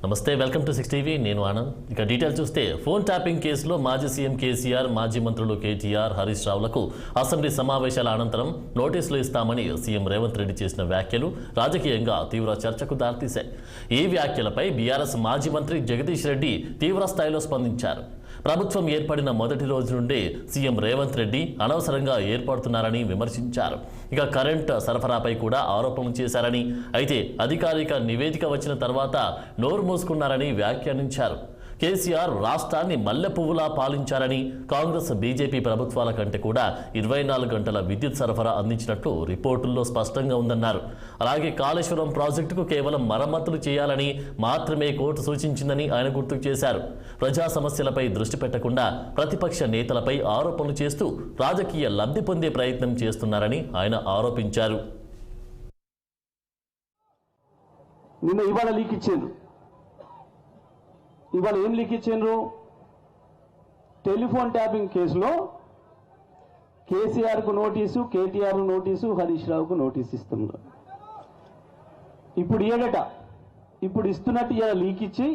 నమస్తే, welcome to 6 TV. నేను ఆనంద్. ఇక డీటెయిల్ చూస్తే, ఫోన్ ట్యాపింగ్ కేసులో మాజీ సీఎం కేసీఆర్, మాజీ మంత్రులు కేటీఆర్, హరీష్ రావులకు అసెంబ్లీ సమావేశాల అనంతరం నోటీసులు ఇస్తామని సీఎం రేవంత్ రెడ్డి చేసిన వ్యాఖ్యలు రాజకీయంగా తీవ్ర చర్చకు దారితీశాయి. ఈ వ్యాఖ్యలపై బీఆర్ఎస్ మాజీ మంత్రి జగదీష్ రెడ్డి తీవ్ర స్థాయిలో స్పందించారు. ప్రభుత్వం ఏర్పడిన మొదటి రోజు నుండి సీఎం రేవంత్ రెడ్డి అనవసరంగా ఏర్పడుతున్నారని విమర్శించారు. ఇక కరెంట్ సరఫరాపై కూడా ఆరోపణలు చేశారని, అయితే అధికారిక నివేదిక వచ్చిన తర్వాత నోరు మూసుకున్నారని వ్యాఖ్యానించారు. కేసీఆర్ రాష్ట్రాన్ని మల్లెపువ్వులా పాలించారని, కాంగ్రెస్ బీజేపీ ప్రభుత్వాల కంటే కూడా 24 గంటల విద్యుత్ సరఫరా అందించినట్లు రిపోర్టుల్లో స్పష్టంగా ఉందన్నారు. అలాగే కాళేశ్వరం ప్రాజెక్టుకు కేవలం మరమ్మతులు చేయాలని మాత్రమే కోర్టు సూచించిందని ఆయన గుర్తు చేశారు. ప్రజా సమస్యలపై దృష్టి పెట్టకుండా ప్రతిపక్ష నేతలపై ఆరోపణలు చేస్తూ రాజకీయ లబ్ధి పొందే ప్రయత్నం చేస్తున్నారని ఆయన ఆరోపించారు. ఇవాళ ఏం లీక్ ఇచ్చిండ్రు? టెలిఫోన్ ట్యాపింగ్ కేసులో కేసీఆర్కు నోటీసు, కేటీఆర్ నోటీసు, హరీష్ రావుకు నోటీసు ఇస్తున్నారు. ఇప్పుడు ఏడట, ఇప్పుడు ఇస్తున్నట్టు ఇలా లీక్ ఇచ్చి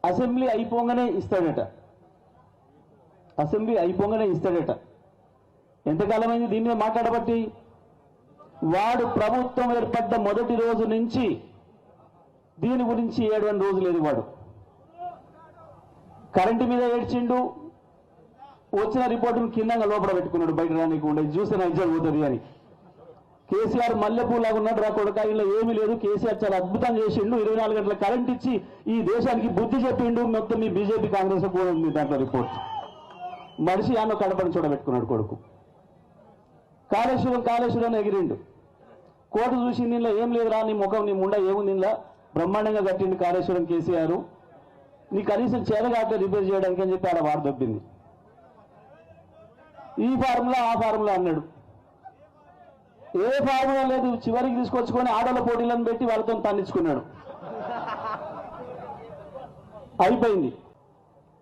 అసెంబ్లీ అయిపోగానే ఇస్తాడట. ఎంతకాలమైంది దీని మీద మాట్లాడబట్టి? వాడు ప్రభుత్వం ఏర్పడ్డ మొదటి రోజు నుంచి దీని గురించి 7 రోజులు లేదు. వాడు కరెంటు మీద ఏడ్చిండు, వచ్చిన రిపోర్టును కిందంగా లోపల పెట్టుకున్నాడు, బయట రానికుండా చూస్తే నా ఇజ్జత్ పోతుంది అని. కేసీఆర్ మల్లెపూలాగా ఉన్నాడు రా కొడుక, ఇలా ఏమీ లేదు, కేసీఆర్ చాలా అద్భుతం చేసిండు, 24 గంటల కరెంట్ ఇచ్చి ఈ దేశానికి బుద్ధి చెప్పిండు, మొత్తం మీ బీజేపీ కాంగ్రెస్ కూడా ఉంది దాంట్లో రిపోర్ట్. మనిషి ఆమె కడపని చూడబెట్టుకున్నాడు కొడుకు. కాళేశ్వరం ఎగిరిండు. కోర్టు చూసి దీనిలో ఏం లేదురా, నీ ముఖం నీ ముండ ఏముంది, దీనిలో బ్రహ్మాండంగా కట్టిండు కాళేశ్వరం కేసీఆర్, నీ కనీసం చేతగాక రిపేర్ చేయడానికి అని చెప్పి ఆడ వారు దొబ్బింది. ఈ ఫార్ములా ఆ ఫార్ములా అన్నాడు. ఏ ఫార్ములా లేదు, చివరికి తీసుకొచ్చుకొని ఆడల పోటీలను పెట్టి వాళ్ళతో తన్నించుకున్నాడు. అయిపోయింది.